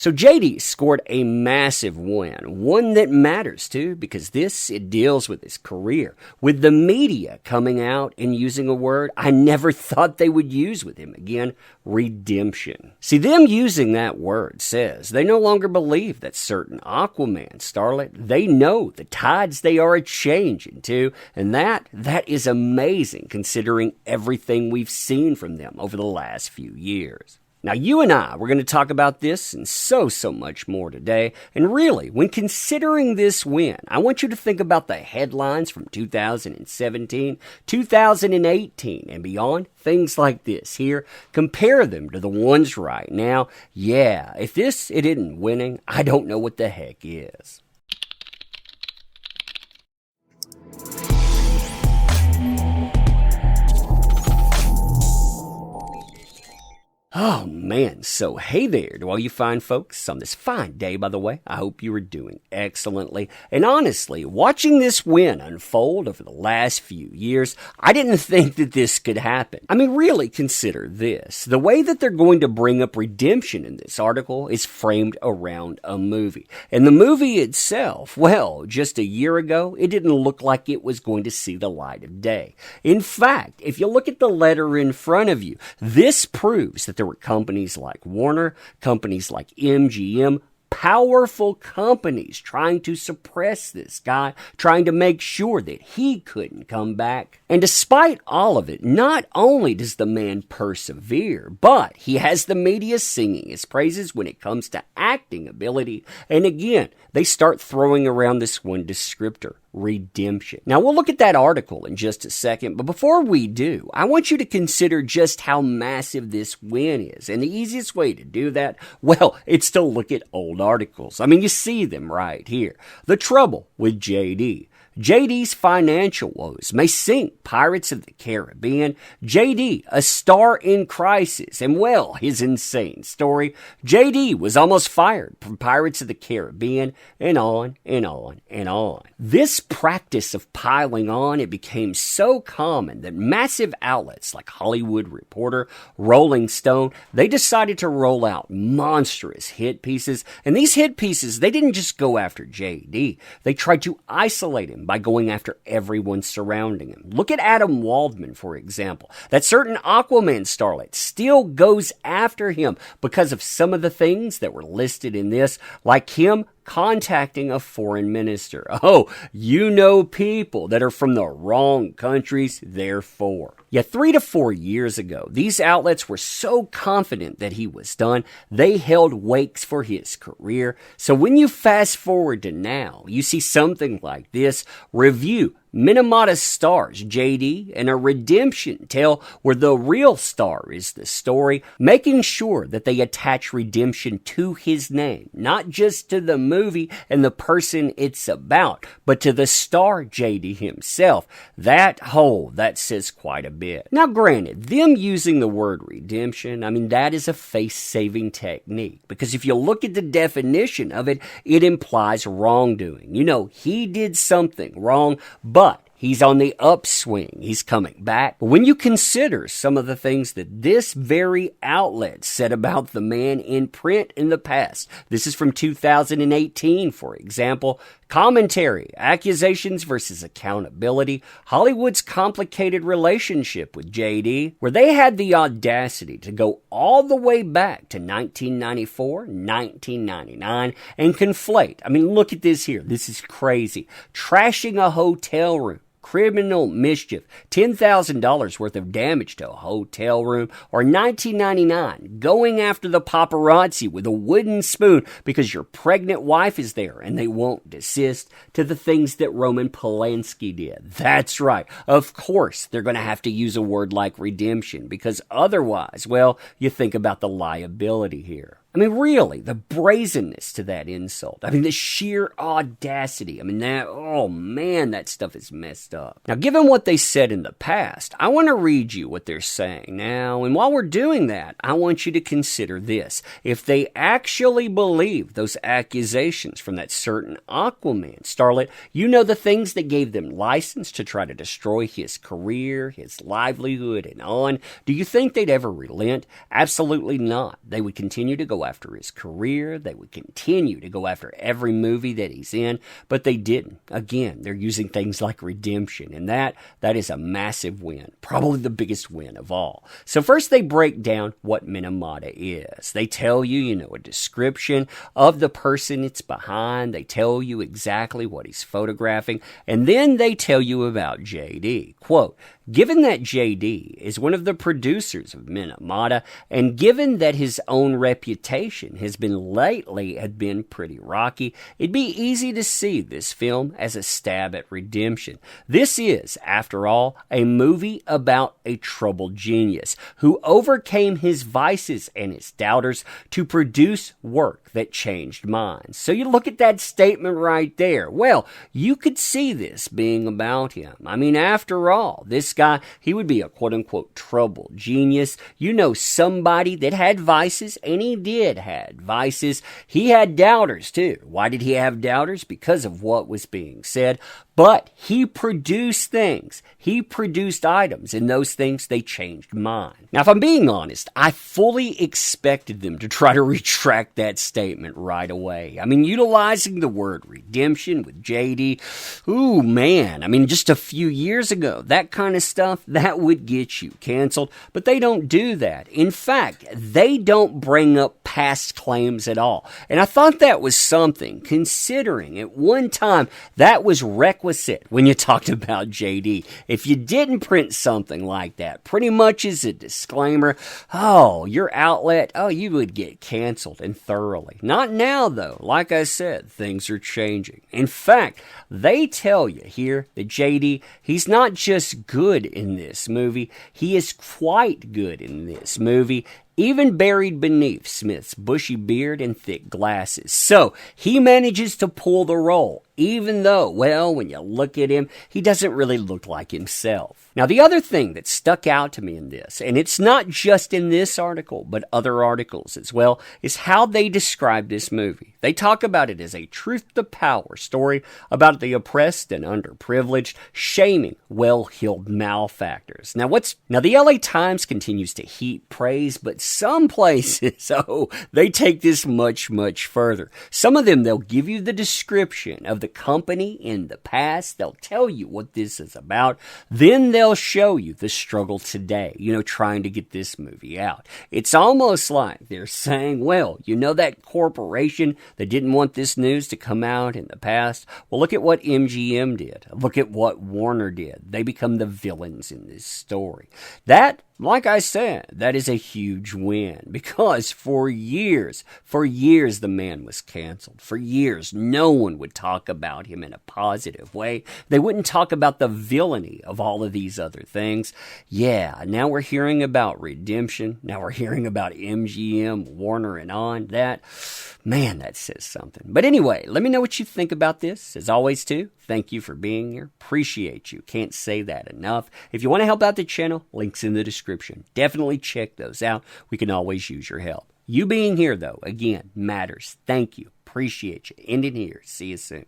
So JD scored a massive win, one that matters too, because it deals with his career, with the media coming out and using a word I never thought they would use with him again, redemption. See, them using that word says they no longer believe that certain Aquaman starlet, they know the tides they are a-changing to, and that is amazing considering everything we've seen from them over the last few years. Now, you and we're going to talk about this and so much more today. And really, when considering this win, I want you to think about the headlines from 2017, 2018, and beyond. Things like this here. Compare them to the ones right now. Yeah, if it isn't winning, I don't know what the heck is. Oh man, so hey there to all you fine folks on this fine day, by the way. I hope you are doing excellently. And honestly, watching this win unfold over the last few years, I didn't think that this could happen. I mean, really consider this. The way that they're going to bring up redemption in this article is framed around a movie. And the movie itself, well, just a year ago, it didn't look like it was going to see the light of day. In fact, if you look at the letter in front of you, this proves that there were companies like Warner, companies like MGM, powerful companies trying to suppress this guy, trying to make sure that he couldn't come back. And despite all of it, not only does the man persevere, but he has the media singing his praises when it comes to acting ability. And again, they start throwing around this one descriptor, redemption. Now, we'll look at that article in just a second, but before we do, I want you to consider just how massive this win is. And the easiest way to do that, well, it's to look at old articles. I mean, you see them right here. The trouble with JD. JD's financial woes may sink Pirates of the Caribbean. JD, a star in crisis, and well, his insane story. JD was almost fired from Pirates of the Caribbean, and on and on and on. This practice of piling on, it became so common that massive outlets like Hollywood Reporter, Rolling Stone, they decided to roll out monstrous hit pieces. And these hit pieces, they didn't just go after JD. They tried to isolate him by going after everyone surrounding him. Look at Adam Waldman, for example. That certain Aquaman starlet still goes after him because of some of the things that were listed in this, like him contacting a foreign minister. Oh, you know people that are from the wrong countries, therefore. Yet 3 to 4 years ago, these outlets were so confident that he was done, they held wakes for his career. So when you fast forward to now, you see something like this. Review Minamata stars JD in a redemption tale where the real star is the story, making sure that they attach redemption to his name, not just to the movie and the person it's about, but to the star JD himself. That says quite a bit. Now granted, them using the word redemption, I mean, that is a face-saving technique, because if you look at the definition of it, it implies wrongdoing. You know, he did something wrong, but he's on the upswing. He's coming back. But when you consider some of the things that this very outlet said about the man in print in the past, this is from 2018, for example, commentary, accusations versus accountability, Hollywood's complicated relationship with JD, where they had the audacity to go all the way back to 1994, 1999, and conflate. I mean, look at this here. This is crazy. Trashing a hotel room, criminal mischief, $10,000 worth of damage to a hotel room, or 1999, going after the paparazzi with a wooden spoon because your pregnant wife is there and they won't desist, to the things that Roman Polanski did. That's right. Of course, they're going to have to use a word like redemption, because otherwise, well, you think about the liability here. I mean, really, the brazenness to that insult. I mean, the sheer audacity. I mean, that stuff is messed up. Now, given what they said in the past, I want to read you what they're saying now. And while we're doing that, I want you to consider this. If they actually believe those accusations from that certain Aquaman starlet, you know the things that gave them license to try to destroy his career, his livelihood, and on. Do you think they'd ever relent? Absolutely not. They would continue to go go after his career. They would continue to go after every movie that he's in, but they didn't. Again, they're using things like redemption, and that is a massive win, probably the biggest win of all. So first they break down what Minamata is. They tell you, a description of the person it's behind. They tell you exactly what he's photographing, and then they tell you about JD. Quote, given that JD is one of the producers of Minamata, and given that his own reputation has been pretty rocky, it'd be easy to see this film as a stab at redemption. This is, after all, a movie about a troubled genius who overcame his vices and his doubters to produce work that changed minds. So you look at that statement right there. Well, you could see this being about him. I mean, after all, this guy, he would be a quote-unquote troubled genius. Somebody that had vices, and he did had vices. He had doubters, too. Why did he have doubters? Because of what was being said. But he produced things. He produced items, and those things, they changed mine. Now, if I'm being honest, I fully expected them to try to retract that statement right away. I mean, utilizing the word redemption with JD, ooh, man. I mean, just a few years ago, that kind of stuff, that would get you canceled. But they don't do that. In fact, they don't bring up past claims at all. And I thought that was something, considering at one time that was requisite when you talked about JD. If you didn't print something like that, pretty much as a disclaimer, your outlet, you would get canceled, and thoroughly. Not now, though. Like I said, things are changing. In fact, they tell you here that JD, he's not just good in this movie, he is quite good in this movie, even buried beneath Smith's bushy beard and thick glasses. So he manages to pull the role, even though, well, when you look at him, he doesn't really look like himself. Now, the other thing that stuck out to me in this, and it's not just in this article, but other articles as well, is how they describe this movie. They talk about it as a truth-to-power story about the oppressed and underprivileged, shaming well-heeled malefactors. Now, the LA Times continues to heap praise, but some places, they take this much, much further. Some of them, they'll give you the description of the company in the past. They'll tell you what this is about. Then they'll show you the struggle today, trying to get this movie out. It's almost like they're saying, well, that corporation that didn't want this news to come out in the past? Well, look at what MGM did. Look at what Warner did. They become the villains in this story. That, like I said, that is a huge win, because for years the man was canceled. For years, no one would talk about him in a positive way. They wouldn't talk about the villainy of all of these other things. Yeah, now we're hearing about redemption. Now we're hearing about MGM, Warner, and on. That says something. But anyway, let me know what you think about this. As always, too, thank you for being here. Appreciate you. Can't say that enough. If you want to help out the channel, links in the description. Definitely check those out. We can always use your help. You being here, though, again, matters. Thank you. Appreciate you. Ending here. See you soon.